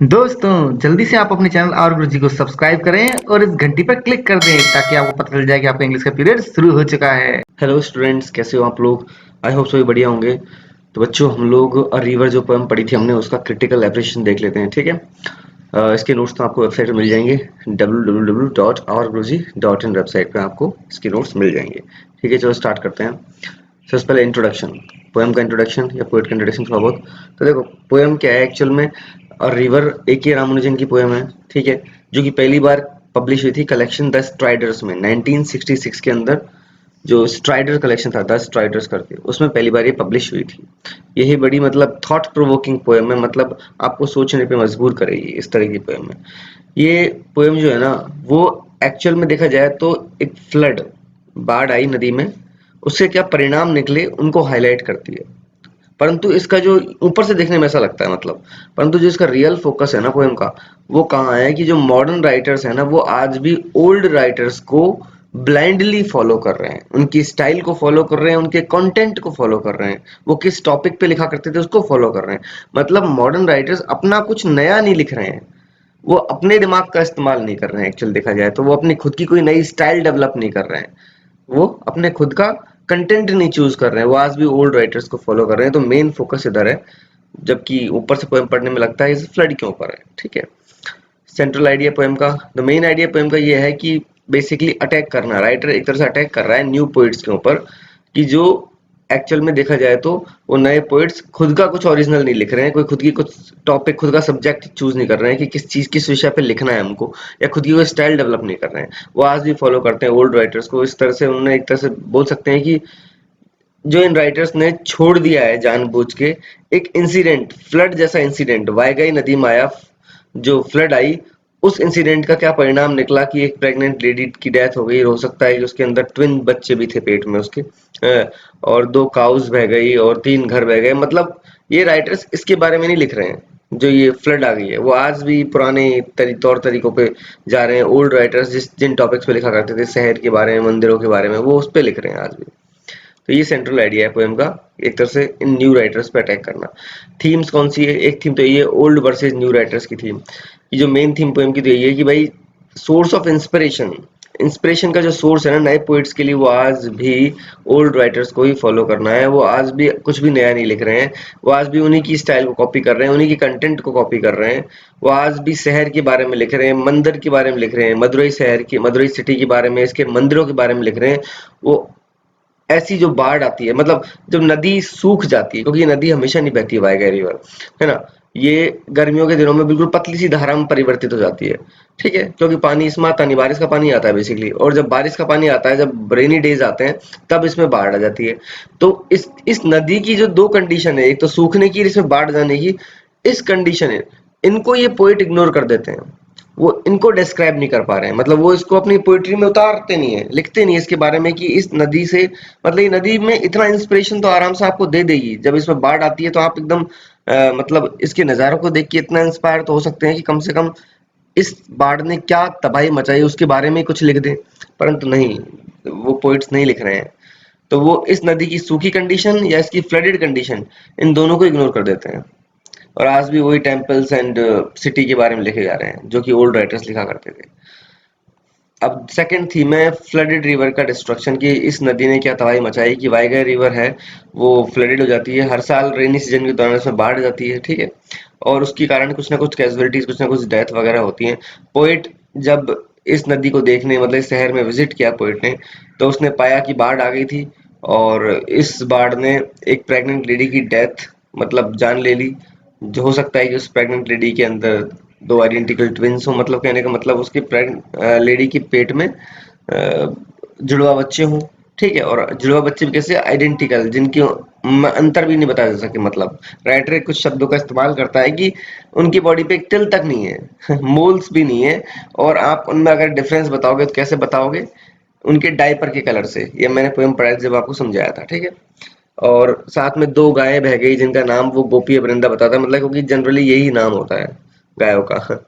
दोस्तों जल्दी से आप अपने चैनल और गुरुजी को सब्सक्राइब करें और इस घंटी पर क्लिक कर दें ताकि आपको पता चल जाए कि आपका इंग्लिश का पीरियड शुरू हो चुका है। हेलो स्टूडेंट्स, कैसे हो आप लोग। आई होप सभी बढ़िया होंगे। तो बच्चों, हम लोग अ रिवर जो पोएम पढ़ी थी हमने, उसका क्रिटिकल एप्रिसिएशन देख लेते हैं, ठीक है। इसके नोट्स तो आपको वेबसाइट पे मिल जाएंगे, www.ourguruji.in वेबसाइट पे आपको इसके नोट्स मिल जाएंगे। ठीक है, चलो स्टार्ट करते हैं। सबसे पहले इंट्रोडक्शन, पोएम का इंट्रोडक्शन या पोएट का इंट्रोडक्शन थोड़ा बहुत। तो देखो, पोएम क्या है एक्चुअल में। और रिवर ए के रामानुजन की पोएम है, ठीक है, जो कि पहली बार पब्लिश हुई थी कलेक्शन द स्ट्राइडर्स में 1966 के अंदर। जो स्ट्राइडर कलेक्शन था, 10 स्ट्राइडर्स करके, उसमें पहली बार ये पब्लिश हुई थी। यही बड़ी मतलब थॉट प्रोवोकिंग पोएम है, मतलब आपको सोचने पे मजबूर करेगी इस तरह की पोएम है। ये पोएम जो है ना, वो एक्चुअल में देखा जाए तो एक फ्लड, बाढ़ आई नदी में, उससे क्या परिणाम निकले उनको हाईलाइट करती है। परंतु इसका जो ऊपर से देखने में ऐसा लगता है मतलब, परंतु जो इसका रियल फोकस है ना पोएम का, वो कहाँ है कि जो मॉडर्न राइटर्स है ना, वो आज भी ओल्ड राइटर्स को ब्लाइंडली फॉलो कर रहे हैं, उनकी स्टाइल को फॉलो कर रहे हैं, उनके कंटेंट को फॉलो कर रहे हैं। वो किस टॉपिक पे लिखा करते थे उसको फॉलो कर रहे हैं। मतलब मॉडर्न राइटर्स अपना कुछ नया नहीं लिख रहे हैं, वो अपने दिमाग का इस्तेमाल नहीं कर रहे हैं। एक्चुअल देखा जाए तो वो अपनी खुद की कोई नई स्टाइल डेवलप नहीं कर रहे हैं, वो अपने खुद का कंटेंट नहीं चूज कर रहे हैं, वो आज भी ओल्ड राइटर्स को फॉलो कर रहे हैं। तो मेन फोकस इधर है, जबकि ऊपर से पोएम पढ़ने में लगता है इस फ्लड के ऊपर है, ठीक है। सेंट्रल आइडिया पोएम का, द मेन आइडिया पोएम का ये है कि बेसिकली अटैक करना, राइटर एक तरह से अटैक कर रहा है न्यू पोइट्स के ऊपर, कि जो एक्चुअल में देखा जाए तो वो नए पोइट्स खुद का कुछ ओरिजिनल नहीं लिख रहे हैं, कोई खुद की कुछ टॉपिक, खुद का सब्जेक्ट चूज नहीं कर रहे हैं कि किस चीज, किस विषय पे लिखना है हमको, या खुद की कोई स्टाइल डेवलप नहीं कर रहे हैं। वो आज भी फॉलो करते हैं ओल्ड राइटर्स को। इस तरह से उन्होंने एक तरह से बोल सकते हैं कि जो इन राइटर्स ने छोड़ दिया है जानबूझ के, एक इंसिडेंट, फ्लड जैसा इंसिडेंट, वायगाई नदी में आया जो फ्लड आई, उस इंसिडेंट का क्या परिणाम निकला कि एक प्रेग्नेंट लेडी की डेथ हो गई। हो सकता है कि उसके अंदर ट्विन बच्चे भी थे पेट में उसके, और 2 काउज बह गई और 3 घर बह गए। मतलब ये राइटर्स इसके बारे में नहीं लिख रहे हैं, जो ये फ्लड आ गई है। वो आज भी पुराने तौर तरीकों पे जा रहे हैं। ओल्ड राइटर्स जिन टॉपिक्स पे लिखा करते थे, शहर के बारे में, मंदिरों के बारे में, वो उस पे लिख रहे हैं आज भी। तो ये सेंट्रल आइडिया है पोएम का, एक तरह से इन न्यू राइटर्स पे अटैक करना। थीम्स कौन सी है? एक थीम तो ये ओल्ड वर्सेस न्यू राइटर्स की थीम। ये जो मेन थीम पोएम की तो यही है कि भाई सोर्स ऑफ इंस्पिरेशन, इंस्पिरेशन का जो सोर्स है ना नए पोइट्स के लिए, वो आज भी ओल्ड राइटर्स को ही फॉलो करना है। वो आज भी कुछ भी नया नहीं लिख रहे हैं, वो आज भी उन्हीं की स्टाइल को कॉपी कर रहे हैं, उन्हीं की कंटेंट को कॉपी कर रहे हैं। वो आज भी शहर के बारे में लिख रहे हैं, मंदिर के बारे में लिख रहे हैं, मदुरई शहर की, मदुरई सिटी के बारे में, इसके मंदिरों के बारे में लिख रहे हैं। वो ऐसी जो बाढ़ आती है, मतलब जब नदी सूख जाती है, क्योंकि ये नदी हमेशा नहीं बहती, वाइगा रिवर, है ना। ये गर्मियों के दिनों में बिल्कुल पतली सी धारा में परिवर्तित हो जाती है, ठीक है, क्योंकि पानी इसमें आता नहीं, बारिश का पानी आता है बेसिकली। और जब बारिश का पानी आता है, जब रेनी डेज आते हैं, तब इसमें बाढ़ आ जाती है। तो इस नदी की जो दो कंडीशन है, एक तो सूखने की और इसमें बाढ़ जाने की, इस कंडीशन है, इनको ये पोइट इग्नोर कर देते हैं। वो इनको डिस्क्राइब नहीं कर पा रहे हैं, मतलब वो इसको अपनी पोइट्री में उतारते नहीं है, लिखते नहीं है इसके बारे में कि इस नदी से, मतलब ये नदी में इतना इंस्पिरेशन तो आराम से आपको दे देगी। जब इसमें बाढ़ आती है तो आप एकदम मतलब इसके नज़ारों को देख के इतना इंस्पायर तो हो सकते हैं कि कम से कम इस बाढ़ ने क्या तबाही मचाई उसके बारे में कुछ लिख दें। परंतु नहीं, वो पोइट्स नहीं लिख रहे हैं। तो वो इस नदी की सूखी कंडीशन या इसकी फ्लडेड कंडीशन, इन दोनों को इग्नोर कर देते हैं। और आज भी वही टेम्पल्स एंड सिटी के बारे में लिखे जा रहे हैं जो कि ओल्ड राइटर्स लिखा करते थे। अब सेकंड थीम है फ्लडेड रिवर का डिस्ट्रक्शन, की इस नदी ने क्या तबाही मचाई कि वाइगा रिवर है वो फ्लडेड हो जाती है। हर साल रेनी सीजन के दौरान इसमें बाढ़ जाती है, ठीक है, और उसके कारण कुछ ना कुछ कैजुअलिटीज, कुछ ना कुछ डेथ वगैरह होती हैं। पोइट जब इस नदी को देखने, मतलब इस शहर में विजिट किया पोइट ने, तो उसने पाया कि बाढ़ आ गई थी, और इस बाढ़ ने एक प्रेग्नेंट लेडी की डेथ, मतलब जान ले ली। जो हो सकता है कि उस प्रेग्नेंट लेडी के अंदर 2 आइडेंटिकल ट्विन्स हों, मतलब कहने का मतलब उसकी लेडी के पेट में जुड़वा बच्चे हों, ठीक है, और जुड़वा बच्चे भी कैसे आइडेंटिकल, जिनकी अंतर भी नहीं बताया जा सके। मतलब राइटर कुछ शब्दों का इस्तेमाल करता है कि उनकी बॉडी पे एक तिल तक नहीं है मोल्स भी नहीं है, और आप उनमें अगर डिफरेंस बताओगे तो कैसे बताओगे? उनके डायपर के कलर से। ये मैंने पोएम पढ़ा जब आपको समझाया था, ठीक है। और साथ में 2 गायें बह गई जिनका नाम वो गोपी वृंदा बताता है, मतलब क्योंकि जनरली यही नाम होता है गायों का।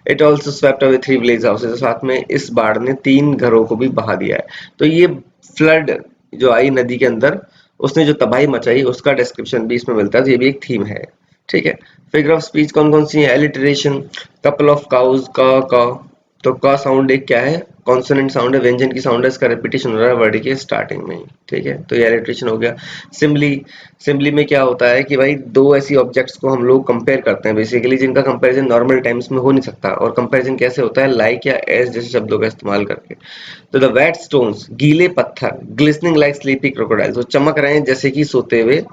It also swept away 3 village houses, साथ में इस बाढ़ ने 3 घरों को भी बहा दिया है। तो ये फ्लड जो आई नदी के अंदर, उसने जो तबाही मचाई उसका डिस्क्रिप्शन भी इसमें मिलता है। तो ये भी एक थीम है ठीक है। फिगर ऑफ स्पीच कौन कौन सी है? एलिटरेशन, कपल ऑफ काउज, का, तो का साउंड एक क्या है? कॉन्सोनेंट साउंड है, व्यंजन की साउंड है, इसका रिपीटेशन हो रहा है वर्ड के स्टार्टिंग में ही, ठीक है, तो ये एलिटरेशन हो गया। सिम्बली, सिम्बली में क्या होता है कि भाई दो ऐसी ऑब्जेक्ट्स को हम लोग कंपेयर करते हैं बेसिकली, जिनका कंपैरिजन नॉर्मल टाइम्स में हो नहीं सकता, और कंपैरिजन कैसे होता है? लाइक या एज जैसे शब्दों का इस्तेमाल करके। तो द वेट स्टोन्स, गीले पत्थर, ग्लिसनिंग लाइक स्लीपी क्रोकोडाइल्स, वो चमक रहे हैं जैसे कि सोते हुए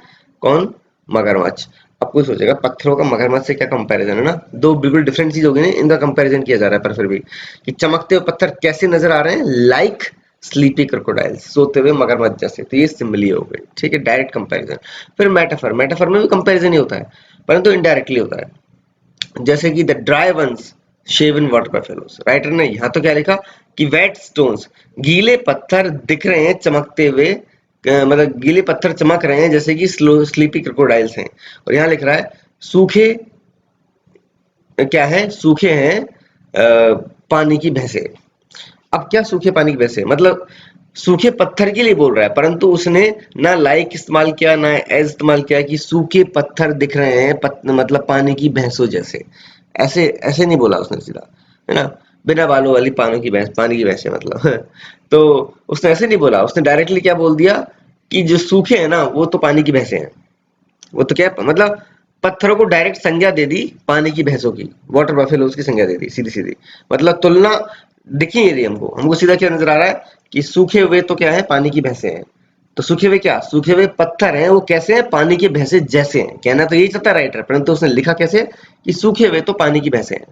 कौन? मगरमच्छ। अब कोई सोचेगा पत्थरों का मगरमच्छ से क्या कंपैरिजन है ना, दो बिल्कुल डिफरेंट चीज होगी ना, इनका कंपैरिजन किया जा रहा है, पर फिर भी कि चमकते हुए पत्थर कैसे नजर आ रहे हैं? लाइक स्लीपी क्रोकोडाइल्स, सोते हुए मगरमच्छ जैसे, तो ये सिमिली हो गई, ठीक है, डायरेक्ट कंपैरिजन। फिर मेटाफर, मेटाफर में भी कंपैरिजन ही होता है, परंतु इनडायरेक्टली होता है, जैसे कि the dry ones shaven water buffaloes. Writer ने यहाँ तो क्या लिखा कि वेट स्टोन्स, गीले पत्थर दिख रहे हैं चमकते हुए, मतलब गीले पत्थर चमक रहे हैं जैसे कि स्लीपी क्रोकोडाइल्स हैं। और यहाँ लिख रहा है सूखे, क्या है? सूखे हैं पानी की भैंसे। अब क्या सूखे पानी की भैंसे? मतलब सूखे पत्थर के लिए बोल रहा है, परंतु उसने ना लाइक इस्तेमाल किया ना एज इस्तेमाल किया, कि सूखे पत्थर दिख रहे हैं मतलब पानी की भैंसों जैसे। ऐसे ऐसे नहीं बोला उसने सीधा, है ना, बिना बालों वाली पानी की भैंस, पानी की भैंसे मतलब तो उसने ऐसे नहीं बोला, उसने डायरेक्टली क्या बोल दिया कि जो सूखे हैं ना वो तो पानी की भैंसे हैं। वो तो क्या मतलब पत्थरों को डायरेक्ट संज्ञा दे दी पानी की भैंसों की, वाटर बफेलोज की संज्ञा दे दी सीधी सीधी, मतलब तुलना दिख ही नहीं रही हमको, हमको सीधा क्या नजर आ रहा है कि सूखे हुए तो क्या है? पानी की भैंसे हैं। तो सूखे हुए क्या? सूखे हुए पत्थर हैं, वो कैसे हैं? पानी की भैंसे जैसे हैं। कहना तो यही चाहता राइटर, परंतु उसने लिखा कैसे कि सूखे हुए तो पानी की भैंसे हैं।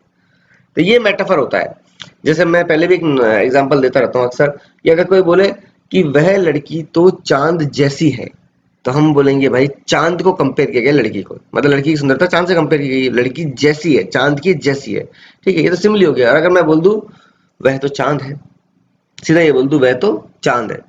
तो ये मेटाफर होता है। जैसे मैं पहले भी एक एग्जांपल देता रहता हूँ अक्सर, कि अगर कोई बोले कि वह लड़की तो चांद जैसी है, तो हम बोलेंगे भाई चांद को कंपेयर किया गया लड़की को, मतलब लड़की की सुंदरता चांद से कंपेयर की गई, लड़की जैसी है, चांद की जैसी है, ठीक है, ये तो सिमिली हो गया। और अगर मैं बोल दूं वह तो चांद है, सीधा ये बोल दूं वह तो चांद है,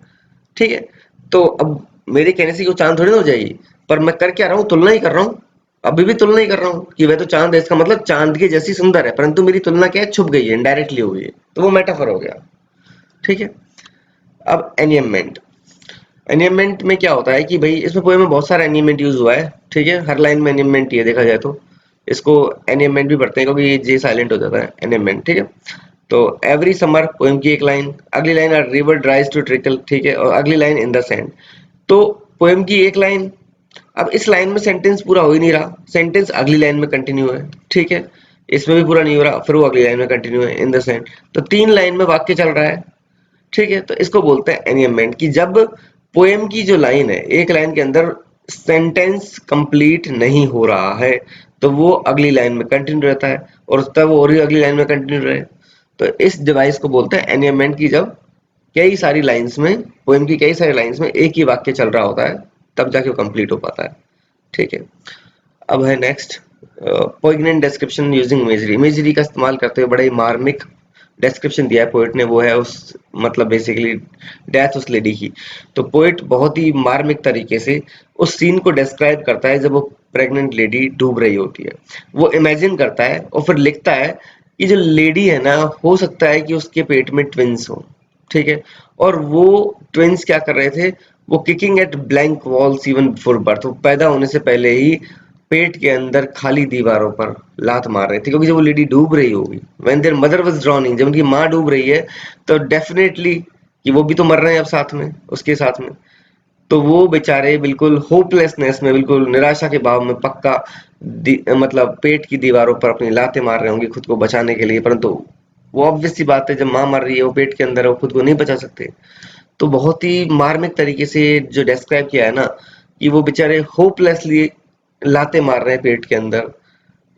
ठीक है, तो अब मेरे कहने से वो चांद थोड़ी ना हो जाएगी, पर मैं कर क्या रहा हूँ? तुलना ही कर रहा हूँ, अभी भी तुलना ही कर रहा हूँ कि वह तो चांद है, इसका मतलब चांद की जैसी सुंदर है, परंतु मेरी तुलना क्या है? छुप गई है, इनडायरेक्टली हो गई है, तो वो मेटाफर हो गया, ठीक है। अब एनियमेंट, एनियमेंट में क्या होता है कि भाई इसमें पोएम में बहुत सारा एनियमेंट यूज हुआ है, ठीक है, हर लाइन में एनियमेंट ही है देखा जाए तो, इसको एनियमेंट भी पढ़ते हैं क्योंकि ये जे साइलेंट हो जाता है, एनियमेंट, ठीक है। तो एवरी समर पोएम की एक लाइन, अगली line river dries to trickle, ठीक है, और अगली लाइन इन द सैंड। तो पोएम की एक लाइन, अब इस लाइन में सेंटेंस पूरा हो ही नहीं रहा, सेंटेंस अगली लाइन में कंटिन्यू है, ठीक है, इसमें भी पूरा नहीं हो रहा, फिर वो अगली लाइन में कंटिन्यू है इन द सैंड, तो 3 लाइन में वाक्य चल रहा है, ठीक है, तो इसको बोलते हैं एनियमेंट, कि जब पोएम की जो लाइन है, एक लाइन के अंदर सेंटेंस कंप्लीट नहीं हो रहा है, तो वो अगली लाइन में कंटिन्यू रहता है, और तब वो और अगली लाइन में कंटिन्यू रहे, तो इस डिवाइस को बोलते हैं एनियमेंट, की जब कई सारी लाइंस में, पोएम की कई सारी लाइंस में एक ही वाक्य चल रहा होता है, तब जाके वो कंप्लीट हो पाता है, ठीक है। अब है next पोइग्नेंट description using imagery, imagery का इस्तेमाल करते हुए बड़े मार्मिक डिस्क्रिप्शन दिया है पोएट ने, वो है उस मतलब बेसिकली डेथ उस लेडी की। तो पोएट बहुत ही मार्मिक तरीके से उस सीन को डिस्क्राइब करता है जब वो प्रेग्नेंट लेडी डूब रही होती है, वो इमेजिन करता है और फिर लिखता है कि जो लेडी है ना, हो सकता है कि उसके पेट में ट्विंस हो, ठीक है, और वो ट्विंस क्या कर रहे थे? वो kicking at blank walls even before birth, वो पैदा होने से पहले ही पेट के अंदर खाली दीवारों पर लात मार रहे थे, क्योंकि जब वो लेडी डूब रही होगी, when there mother was drowning, जब उनकी माँ डूब रही है, तो डेफिनेटली कि वो भी तो मर रहे हैं अब साथ में, उसके साथ में, तो वो बेचारे बिल्कुल होपलेसनेस में, बिल्कुल निराशा के भाव में पक्का मतलब पेट की दीवारों पर अपनी लातें मार रहे होंगे खुद को बचाने के लिए, परंतु वो ऑब्वियस सी बात है, जब माँ मर रही है, वो पेट के अंदर है, वो खुद को नहीं बचा सकते। तो बहुत ही मार्मिक तरीके से जो डिस्क्राइब किया है ना, कि वो बेचारे होपलेसली लाते मार रहे हैं पेट के अंदर,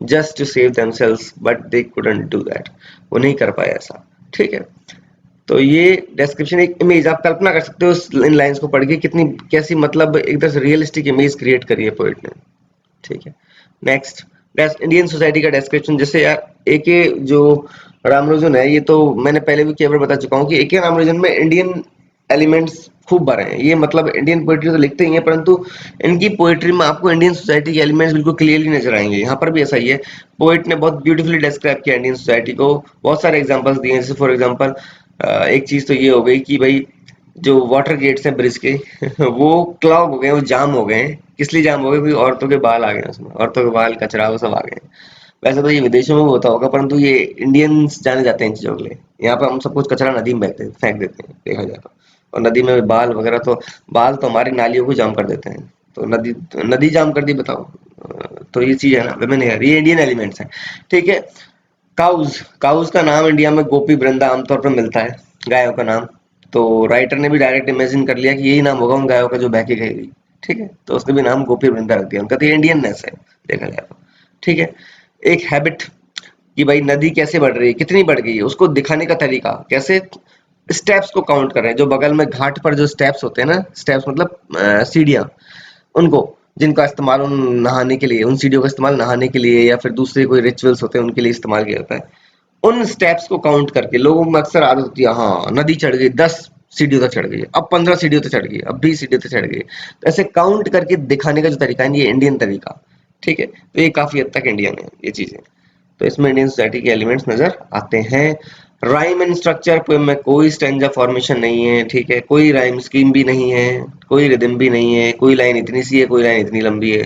just to save themselves, but they couldn't do that, वो नहीं कर पाए ऐसा, ठीक है। तो ये डिस्क्रिप्शन, एक इमेज आप कल्पना कर सकते हो इन लाइंस को पढ़ के, कितनी कैसी मतलब एक तरह से रियलिस्टिक इमेज क्रिएट करी है पोएट ने, ठीक है। नेक्स्ट, इंडियन सोसाइटी का डिस्क्रिप्शन, जैसे यार एके जो रामानुजन है, ये तो मैंने पहले भी कई बार बता चुका हूँ कि एके रामानुजन में इंडियन एलिमेंट्स खूब भरे हैं, ये मतलब इंडियन पोएट्री तो लिखते ही हैं, परंतु इनकी पोएट्री में आपको इंडियन सोसाइटी के एलिमेंट्स बिल्कुल क्लियरली नजर आएंगे, यहाँ पर भी ऐसा ही है। पोएट ने बहुत ब्यूटीफुली डिस्क्राइब किया इंडियन सोसाइटी को, बहुत सारे एग्जांपल्स दिए हैं, जैसे फॉर एग्जांपल एक चीज तो ये हो गई कि भाई जो वाटर गेट्स हैं ब्रिज के वो क्लॉग हो गए, वो जाम हो गए हैं। किस लिए जाम हो गए? क्योंकि औरतों के बाल आ गए हैं उसमें, औरतों के बाल, कचरा, वो सब आ गए हैं। वैसे तो ये विदेशों में भी होता होगा, परंतु ये इंडियंस जाने जाते हैं इन चीजों के लिए। यहाँ पे हम सब कुछ कचरा नदी में फेंक देते हैं, देखा जाए तो। और नदी में बाल वगैरह तो, बाल तो हमारी नालियों को जाम कर देते हैं, तो नदी जाम कर दी, बताओ। तो ये चीज है ना, विमेन हेयर, ये इंडियन एलिमेंट्स हैं। ठीक है। काउज, काउज का नाम इंडिया में गोपी वृंदा आमतौर पर मिलता है, गायों का नाम। तो राइटर ने भी डायरेक्ट इमेजिन कर लिया कि यही नाम होगा उन गायों का जो बह के गई। ठीक है, तो उसने भी नाम गोपी वृंदा रख दिया उनका। तो ये इंडियननेस है, देखा जाए तो। ठीक है। एक हैबिट, कि भाई नदी कैसे बढ़ रही है, कितनी बढ़ गई है, उसको दिखाने का तरीका कैसे, स्टेप्स को काउंट कर रहे हैं। जो बगल में घाट पर जो स्टेप्स होते हैं ना, स्टेप्स मतलब सीढ़ियां, उनको, जिनका इस्तेमाल उन नहाने के लिए, उन सीढ़ियों का इस्तेमाल नहाने के लिए या फिर दूसरे कोई रिचुअल्स होते हैं उनके लिए इस्तेमाल किया जाता है। उन स्टेप्स को काउंट करके लोगों में अक्सर आदत होती है, हाँ नदी चढ़ गई, 10 सीढ़ियों तक चढ़ गई, अब 15 सीढ़ियों तक चढ़ गई, अब 20 सीढ़ियों तक चढ़ गई। तो ऐसे काउंट करके दिखाने का जो तरीका है, ये इंडियन तरीका। ठीक है, तो ये काफी हद तक इंडियन है ये चीजें। तो इसमें इंडियन सोसाइटी के एलिमेंट्स नजर आते हैं। राइम एंड स्ट्रक्चर, पोएम में कोई स्टैंजा फॉर्मेशन नहीं है। ठीक है, कोई राइम स्कीम भी नहीं है, कोई रिदम भी नहीं है, कोई लाइन इतनी सी है, कोई लाइन इतनी लंबी है।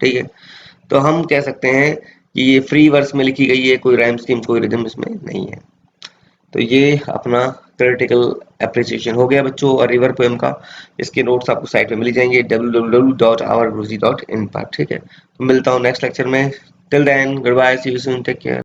ठीक है, तो हम कह सकते हैं कि ये फ्री वर्स में लिखी गई है, कोई राइम स्कीम, कोई रिदम इसमें नहीं है। तो ये अपना क्रिटिकल अप्रिसिएशन हो गया बच्चों, और रिवर पोएम का। इसके नोट्स आपको साइट पे मिल जाएंगे www.ourguruji.in पर। ठीक है, तो मिलता हूँ नेक्स्ट लेक्चर में। Till then goodbye, see you soon, take care.